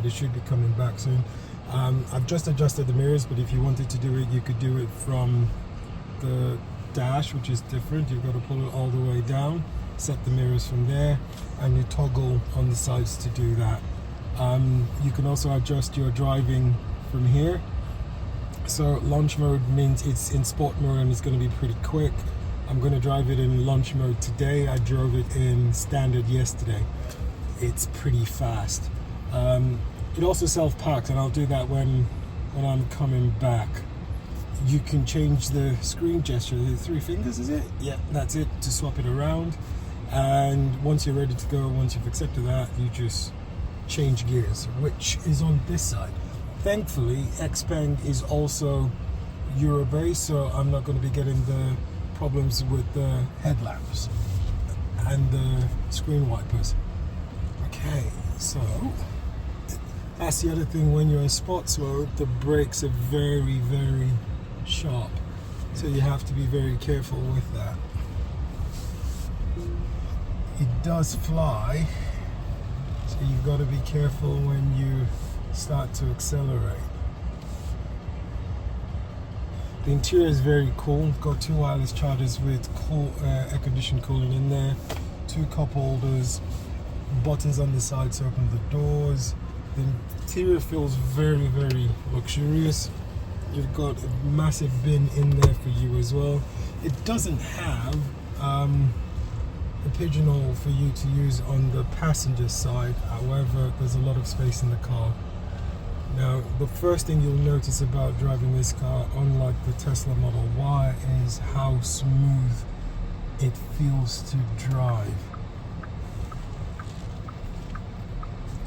they should be coming back soon. I've just adjusted the mirrors, but if you wanted to do it, you could do it from the dash, which is different. You've got to pull it all the way down, set the mirrors from there, and you toggle on the sides to do that. You can also adjust your driving from here. So launch mode means it's in sport mode and it's going to be pretty quick. I'm going to drive it in launch mode today. I drove it in standard yesterday. It's pretty fast. It also self-parks, and I'll do that when I'm coming back. You can change the screen gesture. The 3 fingers, is it? Yeah, that's it, to swap it around. And once you're ready to go, once you've accepted that, you just change gears, which is on this side. Thankfully, XPeng is also Euro-based, so I'm not going to be getting the problems with the headlamps and the screen wipers. Okay, so that's the other thing. When you're in sports mode, the brakes are very, very sharp, so you have to be very careful with that. It does fly, so you've got to be careful when you start to accelerate. The interior is very cool. Got 2 wireless chargers with cool air-conditioned cooling in there, 2 cup holders, buttons on the side to open the doors. The interior feels very, very luxurious. You've got a massive bin in there for you as well. It doesn't have a pigeonhole for you to use on the passenger side. However, there's a lot of space in the car. Now, the first thing you'll notice about driving this car, unlike the Tesla Model Y, is how smooth it feels to drive.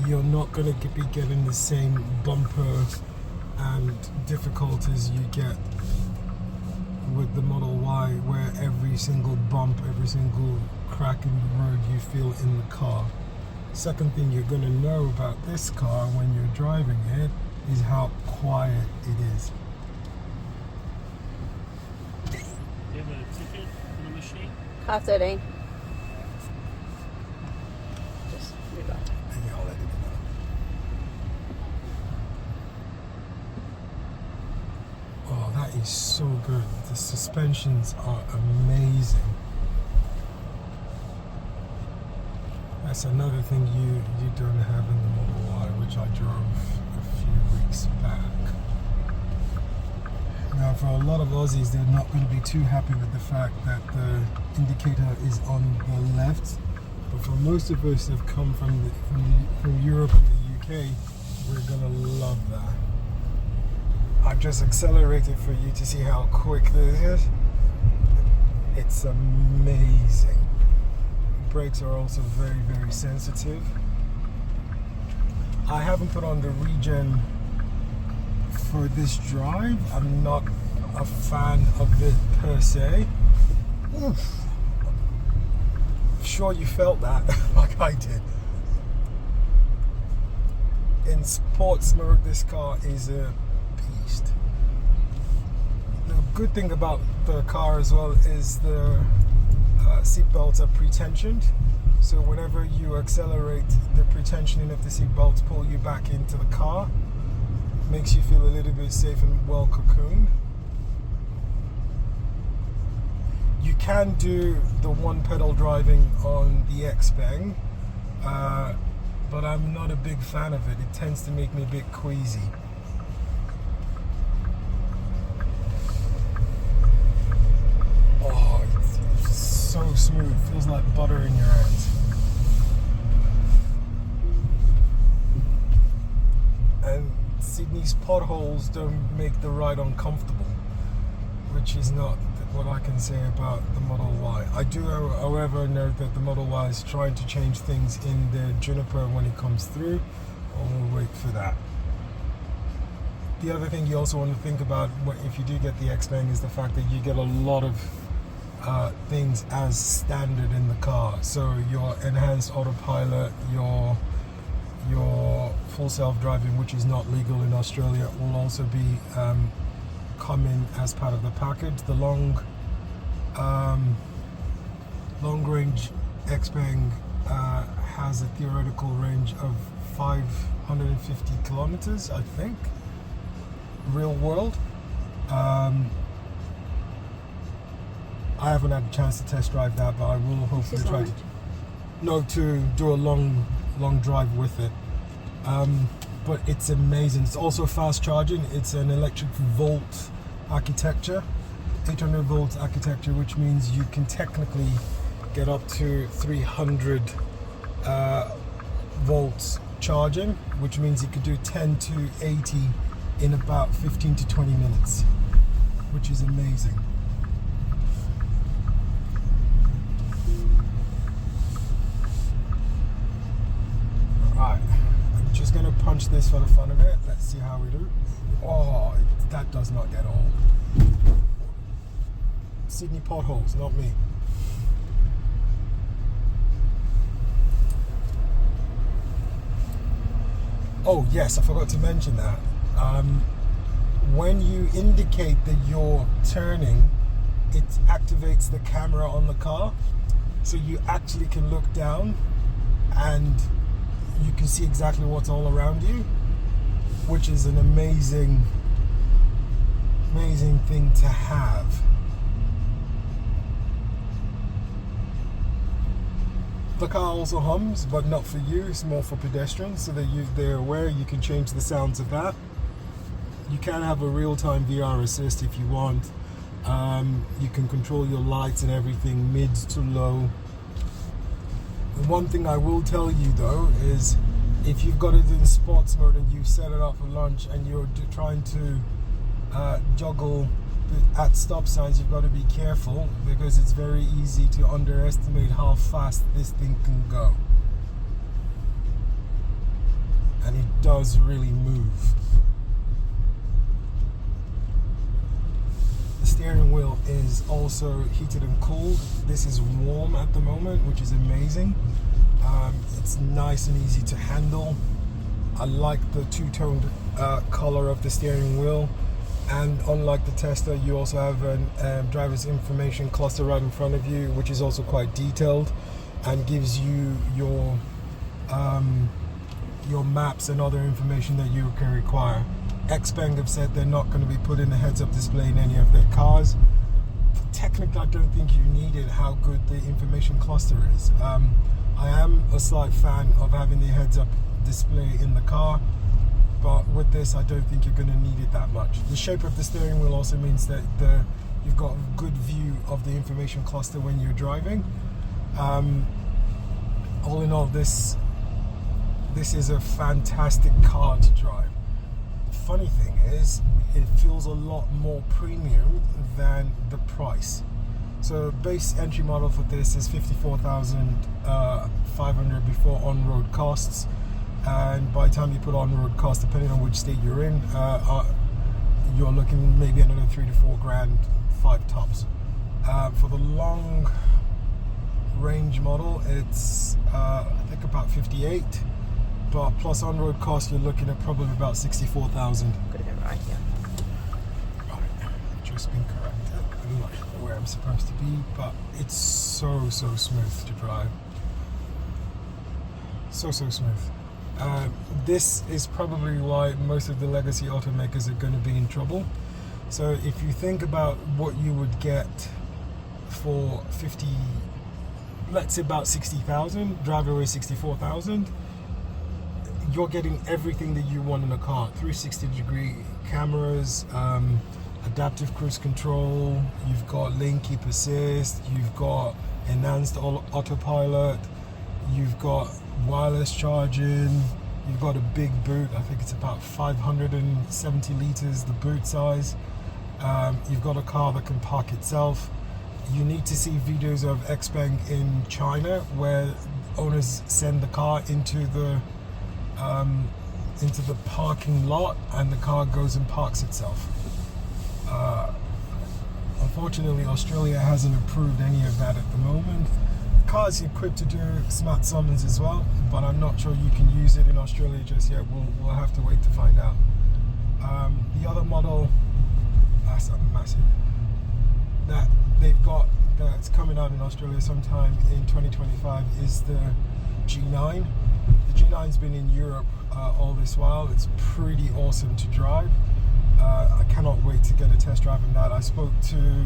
You're not going to be getting the same bumper and difficulties you get with the Model Y, where every single bump, every single crack in the road you feel in the car. Second thing you're going to know about this car when you're driving it is how quiet it is. Do you have a ticket for the machine? Car 13. Just move on. Yeah, I'll let it know. Oh, that is so good. The suspensions are amazing. That's another thing you don't have in the Model Y, which I drove a few weeks back. Now, for a lot of Aussies, they're not going to be too happy with the fact that the indicator is on the left. But for most of us that have come from Europe and the UK, we're going to love that. I've just accelerated for you to see how quick this is. It's amazing. Brakes are also very, very sensitive. I haven't put on the regen for this drive. I'm not a fan of it per se. Oof. I'm sure you felt that like I did. In sports mode, this car is a beast. The good thing about the car as well is the seat belts are pre-tensioned, so whenever you accelerate, the pre-tensioning of the seat belts pull you back into the car, makes you feel a little bit safe and well cocooned. You can do the one pedal driving on the XPeng, but I'm not a big fan of it. It tends to make me a bit queasy. So smooth, feels like butter in your hands. And Sydney's potholes don't make the ride uncomfortable, which is not what I can say about the Model Y. I do, however, note that the Model Y is trying to change things in the Juniper when it comes through, and we'll wait for that. The other thing you also want to think about if you do get the XPeng is the fact that you get a lot of things as standard in the car. So your enhanced autopilot, your full self-driving, which is not legal in Australia, will also be coming as part of the package. The long range XPeng has a theoretical range of 150 kilometers, I think, real world. I haven't had a chance to test drive that, but I will hopefully try to do a long drive with it. But it's amazing. It's also fast charging. It's an electric volt architecture, 800 volts architecture, which means you can technically get up to 300 volts charging, which means you could do 10 to 80 in about 15 to 20 minutes, which is amazing. Alright, I'm just going to punch this for the fun of it. Let's see how we do. Oh, that does not get old. Sydney potholes, not me. Oh yes, I forgot to mention that. When you indicate that you're turning, it activates the camera on the car, so you actually can look down and you can see exactly what's all around you, which is an amazing thing to have. The car also hums, but not for you. It's more for pedestrians, so that they're aware. You can change the sounds of that. You can have a real-time VR assist if you want. You can control your lights and everything, mid to low. One thing I will tell you though is, if you've got it in sports mode and you set it up for lunch and you're trying to juggle at stop signs, you've got to be careful, because it's very easy to underestimate how fast this thing can go. And it does really move. The steering wheel is also heated and cooled. This is warm at the moment, which is amazing. It's nice and easy to handle. I like the two-toned color of the steering wheel. And unlike the Tesla, you also have a driver's information cluster right in front of you, which is also quite detailed and gives you your maps and other information that you can require. XPeng have said they're not going to be putting a heads-up display in any of their cars. Technically, I don't think you need it, how good the information cluster is. I am a slight fan of having the heads-up display in the car, but with this I don't think you're going to need it that much. The shape of the steering wheel also means that you've got a good view of the information cluster when you're driving. All in all, this is a fantastic car to drive. The funny thing is, it feels a lot more premium than the price. So base entry model for this is 54,500 before on-road costs. And by the time you put on-road costs, depending on which state you're in, you're looking maybe another 3 to 4 grand, 5 tops. For the long range model, it's I think about 58, but plus on-road costs, you're looking at probably about 64,000. Gotta go right, yeah. Right, just been corrected. I'm not sure where I'm supposed to be, but it's so smooth to drive. So smooth. This is probably why most of the legacy automakers are going to be in trouble. So if you think about what you would get for 50, let's say about 60,000, drive away 64,000, you're getting everything that you want in a car. 360-degree cameras, adaptive cruise control, you've got lane keep assist, you've got enhanced autopilot, you've got wireless charging, you've got a big boot. I think it's about 570 liters, the boot size. You've got a car that can park itself. You need to see videos of XPeng in China where owners send the car into the parking lot and the car goes and parks itself. Unfortunately, Australia hasn't approved any of that at the moment. The car is equipped to do smart summons as well, but I'm not sure you can use it in Australia just yet. We'll have to wait to find out. The other model, that's massive, that they've got that's coming out in Australia sometime in 2025 is the G9. The G9's been in Europe all this while. It's pretty awesome to drive. I cannot wait to get a test drive in that. I spoke to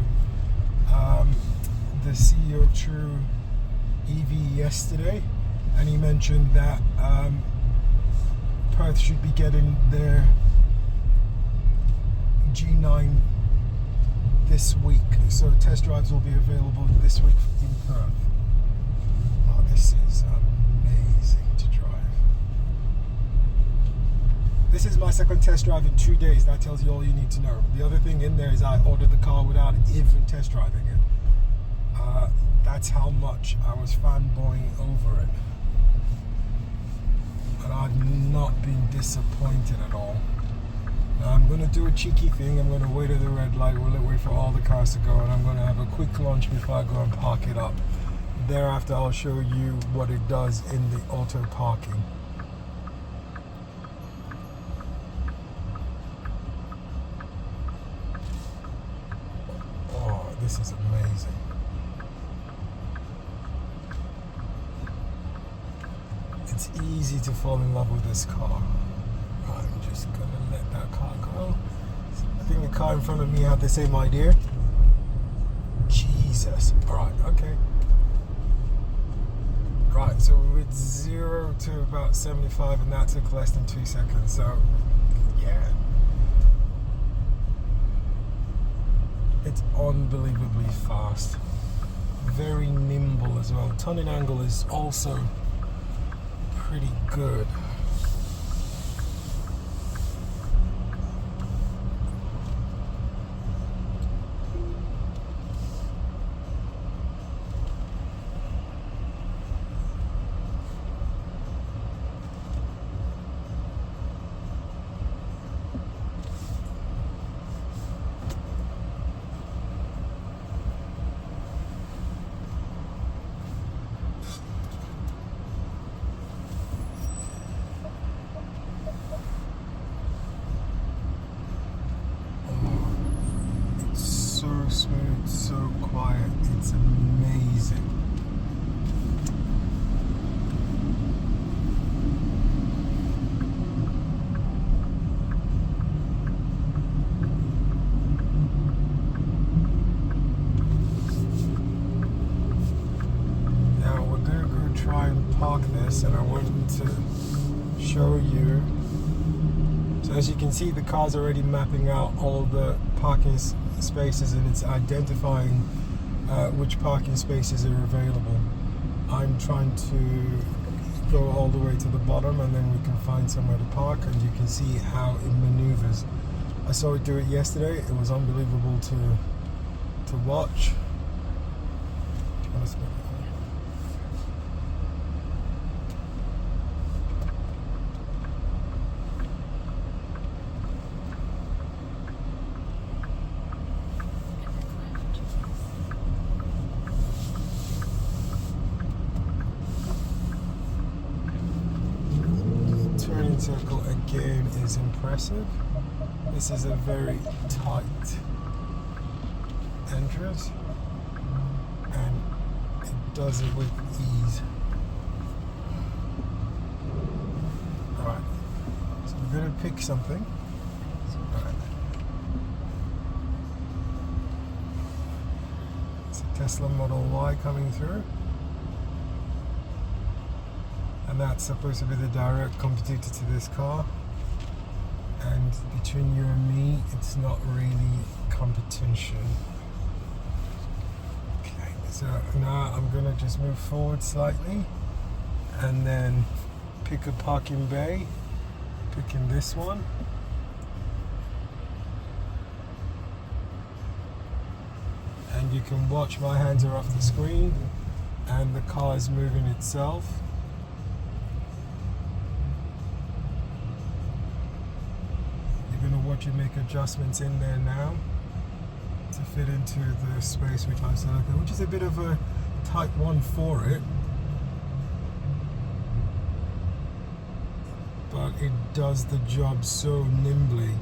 the CEO of True EV yesterday, and he mentioned that Perth should be getting their G9 this week, so test drives will be available this week in Perth. Oh, this is amazing to drive. This is my second test drive in 2 days. That tells you all you need to know. The other thing in there is I ordered the car without even test driving it. That's how much I was fanboying over it. And I've not been disappointed at all. Now I'm going to do a cheeky thing. I'm going to wait at the red light. We'll wait for all the cars to go, and I'm going to have a quick lunch before I go and park it up. Thereafter, I'll show you what it does in the auto parking. Oh, this is amazing. It's easy to fall in love with this car. I'm just gonna let that car go. I think the car in front of me had the same idea. Jesus. Alright, okay. Right, so we went 0 to about 75, and that took less than 2 seconds, so yeah. It's unbelievably fast. Very nimble as well. Turning angle is also pretty good. So smooth, so quiet, it's amazing. Now we're gonna go try and park this, and I wanted to show you. So as you can see, the car's already mapping out all the parking spaces, and it's identifying which parking spaces are available. I'm trying to go all the way to the bottom, and then we can find somewhere to park, and you can see how it maneuvers. I saw it do it yesterday. It was unbelievable to watch. Turning circle again is impressive. This is a very tight entrance, and it does it with ease. Alright, so we're going to pick something. Alright. It's a Tesla Model Y coming through. And that's supposed to be the direct competitor to this car. And between you and me, it's not really competition. Okay, so now I'm gonna just move forward slightly and then pick a parking bay, picking this one. And you can watch my hands are off the screen and the car is moving itself. Watch you make adjustments in there now to fit into the space which I've selected, which is a bit of a tight one for it, but it does the job so nimbly.